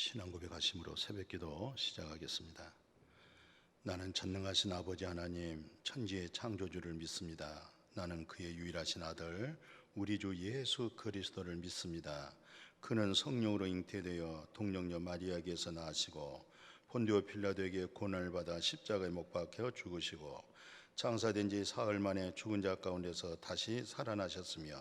신앙 고백하심으로 새벽기도 시작하겠습니다. 나는 전능하신 아버지 하나님 천지의 창조주를 믿습니다. 나는 그의 유일하신 아들 우리 주 예수 그리스도를 믿습니다. 그는 성령으로 잉태되어 동정녀 마리아에게서 나시고 본디오 필라도에게 고난을 받아 십자가에 못 박혀 죽으시고 장사된 지 사흘 만에 죽은 자 가운데서 다시 살아나셨으며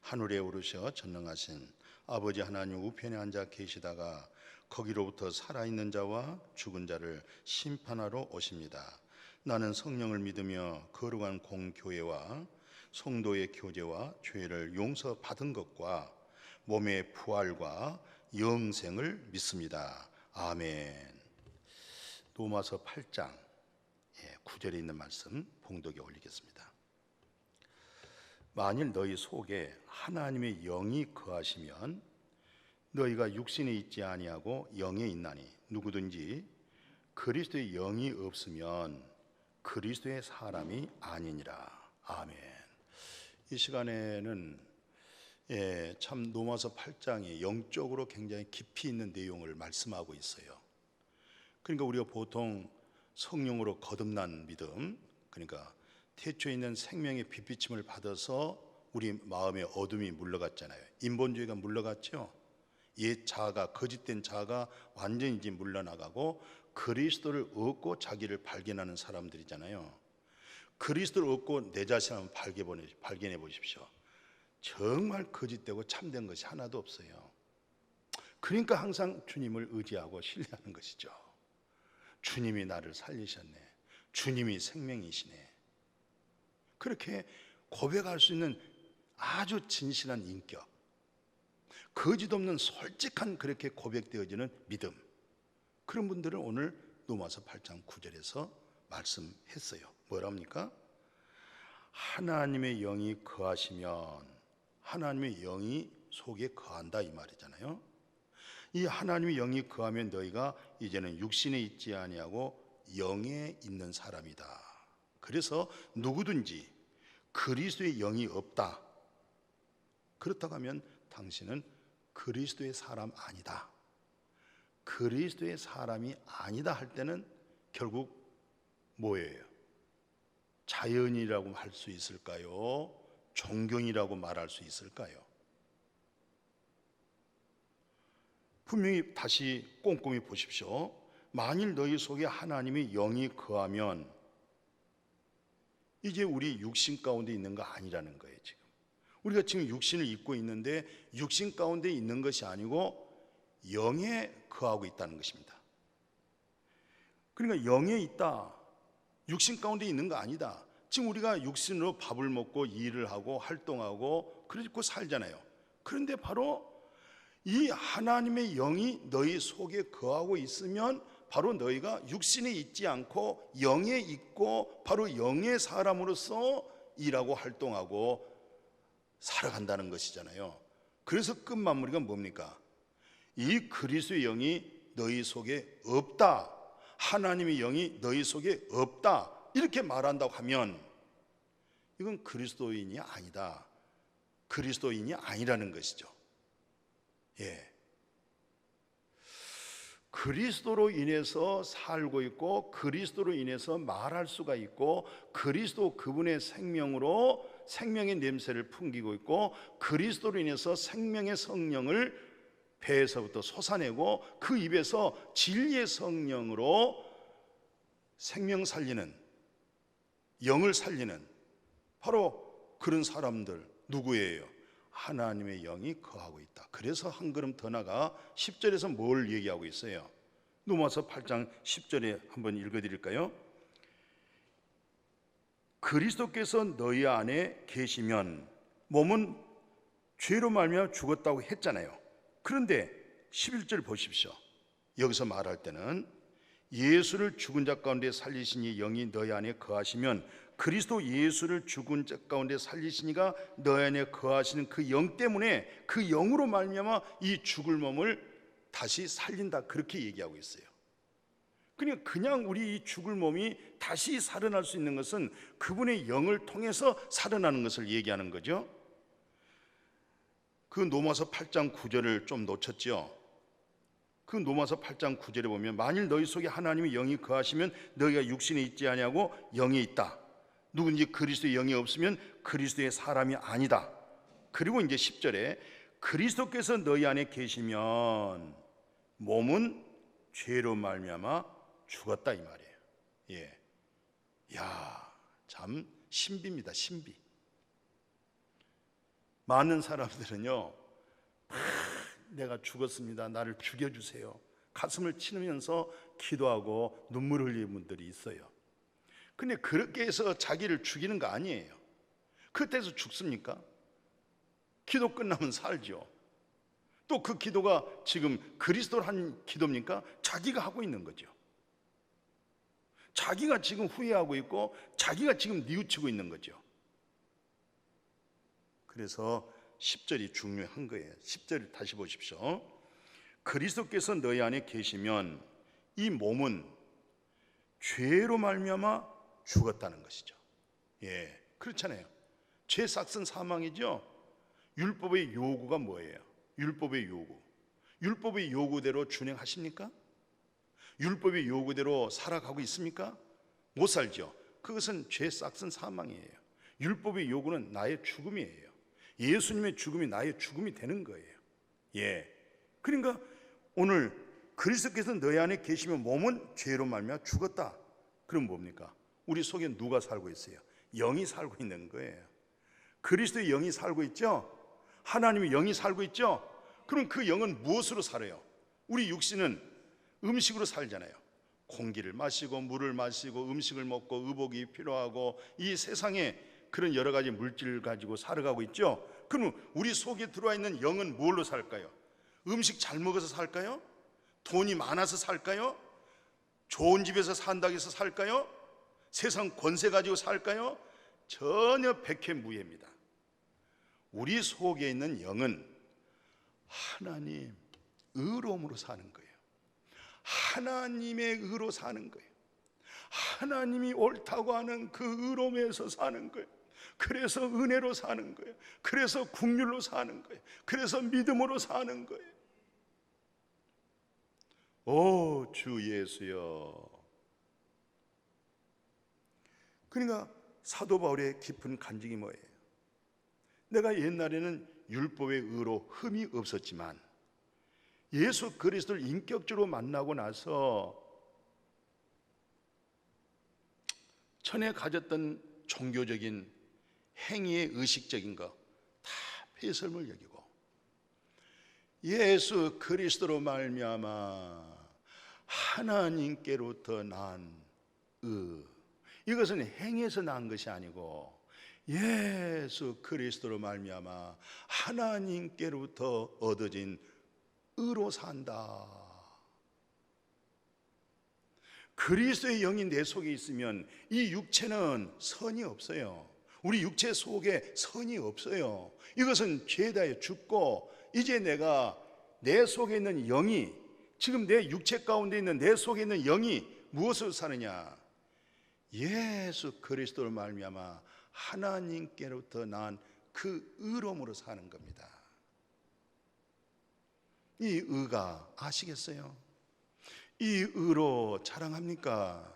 하늘에 오르셔 전능하신 아버지 하나님 우편에 앉아 계시다가 거기로부터 살아있는 자와 죽은 자를 심판하러 오십니다. 나는 성령을 믿으며 거룩한 공교회와 성도의 교제와 죄를 용서받은 것과 몸의 부활과 영생을 믿습니다. 아멘. 로마서 8장 9절에 있는 말씀 봉독에 올리겠습니다. 만일 너희 속에 하나님의 영이 거하시면 너희가 육신에 있지 아니하고 영에 있나니 누구든지 그리스도의 영이 없으면 그리스도의 사람이 아니니라. 아멘. 이 시간에는 참 로마서 8장이 영적으로 굉장히 깊이 있는 내용을 말씀하고 있어요. 그러니까 우리가 보통 성령으로 거듭난 믿음, 그러니까 태초에 있는 생명의 빛비침을 받아서 우리 마음의 어둠이 물러갔잖아요. 인본주의가 물러갔죠. 옛 자아가, 거짓된 자아가 완전히 이제 물러나가고 그리스도를 얻고 자기를 발견하는 사람들이잖아요. 그리스도를 얻고 내 자신을 한번 발견해 보십시오. 정말 거짓되고 참된 것이 하나도 없어요. 그러니까 항상 주님을 의지하고 신뢰하는 것이죠. 주님이 나를 살리셨네. 주님이 생명이시네. 그렇게 고백할 수 있는 아주 진실한 인격, 거짓 없는 솔직한 그렇게 고백되어지는 믿음, 그런 분들은 오늘 로마서 8장 9절에서 말씀했어요. 뭐랍니까? 하나님의 영이 거하시면, 하나님의 영이 속에 거한다 이 말이잖아요. 이 하나님의 영이 거하면 너희가 이제는 육신에 있지 아니하고 영에 있는 사람이다. 그래서 누구든지 그리스도의 영이 없다, 그렇다고 하면 당신은 그리스도의 사람 아니다. 그리스도의 사람이 아니다 할 때는 결국 뭐예요? 자연이라고 할 수 있을까요? 존경이라고 말할 수 있을까요? 분명히 다시 꼼꼼히 보십시오. 만일 너희 속에 하나님의 영이 거하면, 이제 우리 육신 가운데 있는 거 아니라는 거예요. 지금 우리가 지금 육신을 입고 있는데 육신 가운데 있는 것이 아니고 영에 거하고 있다는 것입니다. 그러니까 영에 있다, 육신 가운데 있는 거 아니다. 지금 우리가 육신으로 밥을 먹고 일을 하고 활동하고 그렇고 살잖아요. 그런데 바로 이 하나님의 영이 너희 속에 거하고 있으면 바로 너희가 육신에 있지 않고 영에 있고 바로 영의 사람으로서 일하고 활동하고 살아간다는 것이잖아요. 그래서 끝마무리가 뭡니까? 이 그리스도의 영이 너희 속에 없다, 하나님의 영이 너희 속에 없다, 이렇게 말한다고 하면 이건 그리스도인이 아니다, 그리스도인이 아니라는 것이죠. 그리스도로 인해서 살고 있고 그리스도로 인해서 말할 수가 있고 그리스도 그분의 생명으로 생명의 냄새를 풍기고 있고 그리스도로 인해서 생명의 성령을 배에서부터 솟아내고 그 입에서 진리의 성령으로 생명 살리는, 영을 살리는 바로 그런 사람들 누구예요? 하나님의 영이 거하고 있다. 그래서 한 걸음 더 나가 10절에서 뭘 얘기하고 있어요? 로마서 8장 10절에 한번 읽어드릴까요? 그리스도께서 너희 안에 계시면 몸은 죄로 말미암아 죽었다고 했잖아요. 그런데 11절 보십시오. 여기서 말할 때는 예수를 죽은 자 가운데 살리신 이 영이 너희 안에 거하시면 그리스도 예수를 죽은 자 가운데 살리시니가 너희 안에 거하시는 그 영 때문에 그 영으로 말미암아 이 죽을 몸을 다시 살린다, 그렇게 얘기하고 있어요. 그러니까 그냥 우리 이 죽을 몸이 다시 살아날 수 있는 것은 그분의 영을 통해서 살아나는 것을 얘기하는 거죠. 그 로마서 8장 9절을 좀 놓쳤죠. 그 로마서 8장 9절에 보면 만일 너희 속에 하나님의 영이 거하시면 너희가 육신에 있지 아니하고 영에 있다. 누군지 그리스도의 영이 없으면 그리스도의 사람이 아니다. 그리고 이제 10절에 그리스도께서 너희 안에 계시면 몸은 죄로 말미암아 죽었다, 이 말이에요. 예, 야, 참 신비입니다. 신비. 많은 사람들은요, 내가 죽었습니다, 나를 죽여주세요, 가슴을 치면서 기도하고 눈물 흘리는 분들이 있어요. 근데 그렇게 해서 자기를 죽이는 거 아니에요. 그때서 죽습니까? 기도 끝나면 살죠. 또 그 기도가 지금 그리스도를 한 기도입니까? 자기가 하고 있는 거죠. 자기가 지금 후회하고 있고 자기가 지금 뉘우치고 있는 거죠. 그래서 10절이 중요한 거예요. 10절을 다시 보십시오. 그리스도께서 너희 안에 계시면 이 몸은 죄로 말미암아 죽었다는 것이죠. 예, 그렇잖아요. 죄 삭은 사망이죠. 율법의 요구가 뭐예요? 율법의 요구. 율법의 요구대로 준행하십니까? 율법의 요구대로 살아가고 있습니까? 못 살죠. 그것은 죄 삭은 사망이에요. 율법의 요구는 나의 죽음이에요. 예수님의 죽음이 나의 죽음이 되는 거예요. 예. 그러니까 오늘 그리스도께서 너희 안에 계시면 몸은 죄로 말미암아 죽었다. 그럼 뭡니까? 우리 속에 누가 살고 있어요? 영이 살고 있는 거예요. 그리스도의 영이 살고 있죠? 하나님의 영이 살고 있죠? 그럼 그 영은 무엇으로 살아요? 우리 육신은 음식으로 살잖아요. 공기를 마시고 물을 마시고 음식을 먹고 의복이 필요하고 이 세상에 그런 여러 가지 물질을 가지고 살아가고 있죠. 그럼 우리 속에 들어와 있는 영은 뭘로 살까요? 음식 잘 먹어서 살까요? 돈이 많아서 살까요? 좋은 집에서 산다고 해서 살까요? 세상 권세 가지고 살까요? 전혀 백해무해입니다. 우리 속에 있는 영은 하나님 의로움으로 사는 거예요. 하나님의 의로 사는 거예요. 하나님이 옳다고 하는 그 의로움에서 사는 거예요. 그래서 은혜로 사는 거예요. 그래서 긍휼로 사는 거예요. 그래서 믿음으로 사는 거예요. 오, 주 예수여. 그러니까 사도 바울의 깊은 간증이 뭐예요? 내가 옛날에는 율법의 의로 흠이 없었지만 예수 그리스도를 인격적으로 만나고 나서 전에 가졌던 종교적인 행위의 의식적인 거 다 폐설물 여기고 예수 그리스도로 말미암아 하나님께로부터 난 이것은 행해서 난 것이 아니고 예수 그리스도로 말미암아 하나님께로부터 얻어진 의로 산다. 그리스도의 영이 내 속에 있으면 이 육체는 선이 없어요. 우리 육체 속에 선이 없어요. 이것은 죄다에 죽고 이제 내가 내 속에 있는 영이 지금 내 육체 가운데 있는 내 속에 있는 영이 무엇으로 사느냐? 예수 그리스도로 말미암아 하나님께로부터 난 그 의로움으로 사는 겁니다. 이 의가 아시겠어요? 이 의로 자랑합니까?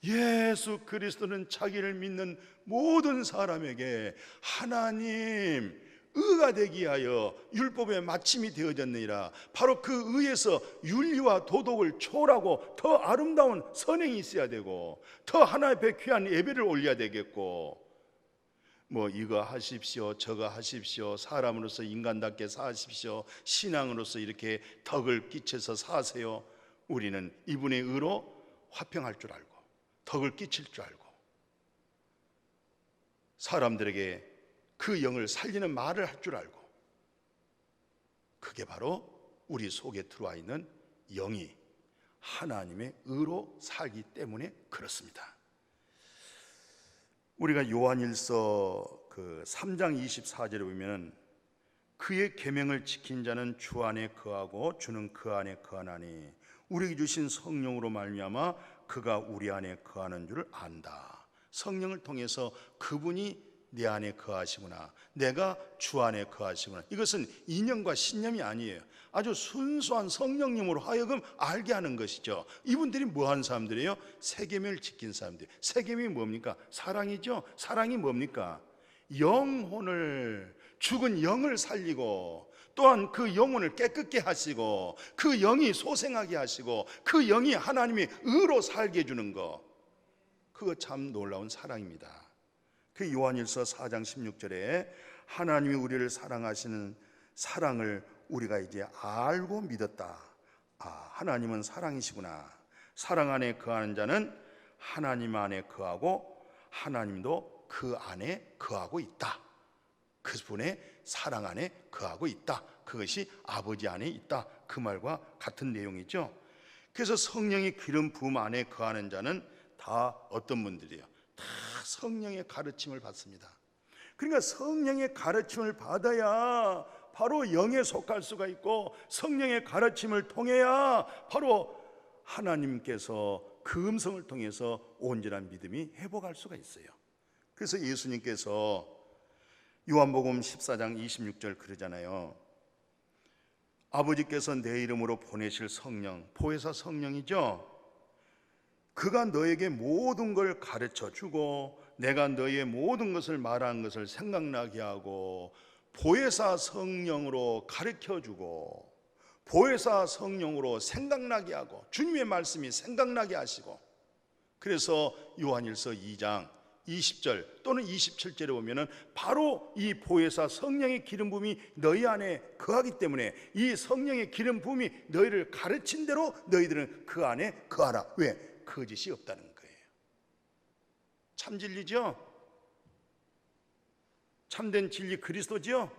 예수 그리스도는 자기를 믿는 모든 사람에게 하나님 의가 되기 위하여 율법의 마침이 되어졌느니라. 바로 그 의에서 윤리와 도덕을 초월하고 더 아름다운 선행이 있어야 되고 더 하나님 앞에 귀한 예배를 올려야 되겠고 뭐 이거 하십시오 저거 하십시오 사람으로서 인간답게 사십시오 신앙으로서 이렇게 덕을 끼쳐서 사세요. 우리는 이분의 의로 화평할 줄 알고 덕을 끼칠 줄 알고 사람들에게 그 영을 살리는 말을 할 줄 알고 그게 바로 우리 속에 들어와 있는 영이 하나님의 의로 살기 때문에 그렇습니다. 우리가 요한일서 그 3장 24절에 보면 그의 계명을 지킨 자는 주 안에 거하고 주는 그 안에 거하나니 우리에게 주신 성령으로 말미암아 그가 우리 안에 거하는 줄 안다. 성령을 통해서 그분이 내 안에 거하시구나, 내가 주 안에 거하시구나. 이것은 이념과 신념이 아니에요. 아주 순수한 성령님으로 하여금 알게 하는 것이죠. 이분들이 뭐하는 사람들이에요? 세 계명을 지킨 사람들. 세 계명이 뭡니까? 사랑이죠. 사랑이 뭡니까? 영혼을, 죽은 영을 살리고, 또한 그 영혼을 깨끗게 하시고, 그 영이 소생하게 하시고, 그 영이 하나님의 의로 살게 해주는 거, 그거 참 놀라운 사랑입니다. 그 요한일서 4장 16절에 하나님이 우리를 사랑하시는 사랑을 우리가 이제 알고 믿었다. 하나님은 사랑이시구나. 사랑 안에 거하는 자는 하나님 안에 거하고 하나님도 그 안에 거하고 있다. 그분의 사랑 안에 거하고 있다. 그것이 아버지 안에 있다. 그 말과 같은 내용이죠. 그래서 성령의 기름 부음 안에 거하는 자는 다 어떤 분들이에요? 다 성령의 가르침을 받습니다. 그러니까 성령의 가르침을 받아야 바로 영에 속할 수가 있고, 성령의 가르침을 통해야 바로 하나님께서 그 음성을 통해서 온전한 믿음이 회복할 수가 있어요. 그래서 예수님께서 요한복음 14장 26절 그러잖아요. 아버지께서 내 이름으로 보내실 성령, 보혜사 성령이죠. 그가 너에게 모든 걸 가르쳐 주고 내가 너의 모든 것을 말한 것을 생각나게 하고, 보혜사 성령으로 가르쳐 주고, 보혜사 성령으로 생각나게 하고, 주님의 말씀이 생각나게 하시고. 그래서 요한일서 2장 20절 또는 27절에 보면은 바로 이 보혜사 성령의 기름 부음이 너희 안에 거하기 때문에 이 성령의 기름 부음이 너희를 가르친 대로 너희들은 그 안에 거하라. 왜? 거짓이 없다는 거예요. 참 진리죠? 참된 진리 그리스도죠?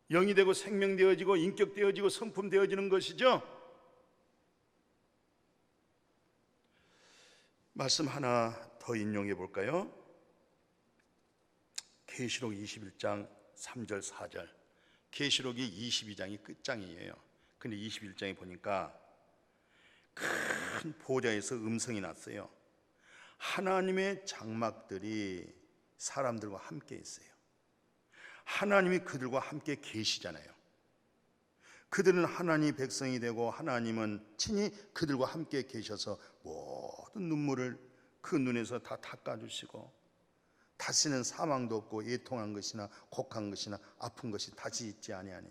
영이 되고 생명되어지고 인격되어지고 성품되어지는 것이죠. 말씀 하나 더 인용해 볼까요? 계시록 21장 3절 4절. 계시록이 22장이 끝장이에요. 근데 21장에 보니까 큰 보좌에서 음성이 났어요. 하나님의 장막들이 사람들과 함께 있어요. 하나님이 그들과 함께 계시잖아요. 그들은 하나님의 백성이 되고 하나님은 친히 그들과 함께 계셔서 모든 눈물을 그 눈에서 다 닦아주시고, 다시는 사망도 없고 애통한 것이나 곡한 것이나 아픈 것이 다시 있지 아니하니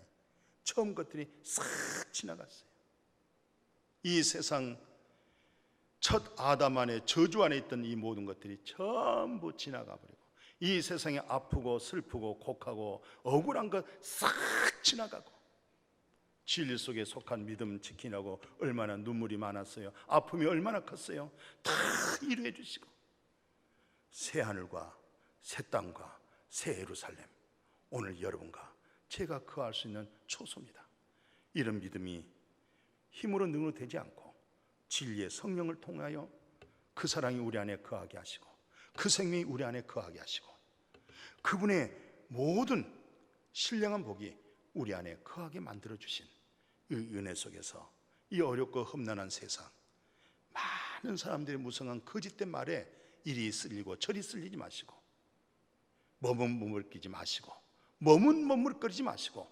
처음 것들이 싹 지나갔어요. 이 세상 첫 아담 안에, 저주 안에 있던 이 모든 것들이 전부 지나가 버리고, 이 세상에 아프고 슬프고 곡하고 억울한 것 싹 지나가고, 진리 속에 속한 믿음 지키려고 얼마나 눈물이 많았어요. 아픔이 얼마나 컸어요. 다 이루어 주시고, 새 하늘과 새 땅과 새 예루살렘, 오늘 여러분과 제가 거할 수 있는 초소입니다. 이런 믿음이 힘으로 능으로 되지 않고 진리의 성령을 통하여 그 사랑이 우리 안에 거하게 하시고, 그 생명이 우리 안에 거하게 하시고, 그분의 모든 신령한 복이 우리 안에 거하게 만들어주신 이 은혜 속에서 이 어렵고 험난한 세상, 많은 사람들의 무성한 거짓된 말에 이리 쓸리고 저리 쓸리지 마시고, 머뭇머뭇거리지 마시고, 머뭇머뭇거리지 마시고,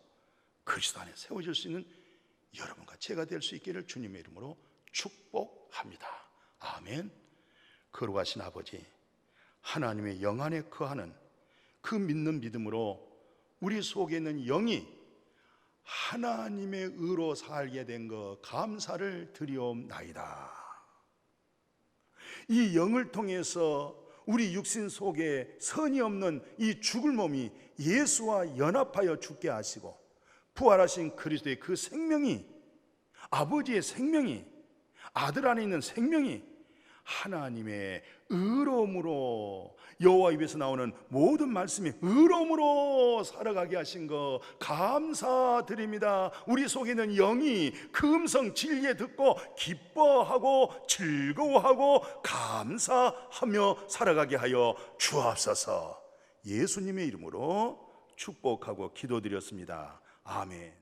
그리스도 안에 세워질 수 있는 여러분과 제가 될 수 있기를 주님의 이름으로 축복합니다. 아멘. 거룩하신 아버지, 하나님의 영 안에 거하는 그 믿는 믿음으로 우리 속에 있는 영이 하나님의 의로 살게 된 것 감사를 드리옵나이다. 이 영을 통해서 우리 육신 속에 선이 없는 이 죽을 몸이 예수와 연합하여 죽게 하시고, 부활하신 그리스도의 그 생명이, 아버지의 생명이, 아들 안에 있는 생명이 하나님의 의로움으로, 여호와 입에서 나오는 모든 말씀이 의로움으로 살아가게 하신 거 감사드립니다. 우리 속에 있는 영이 그 음성 진리에 듣고 기뻐하고 즐거워하고 감사하며 살아가게 하여 주옵소서. 예수님의 이름으로 축복하고 기도드렸습니다. 아멘.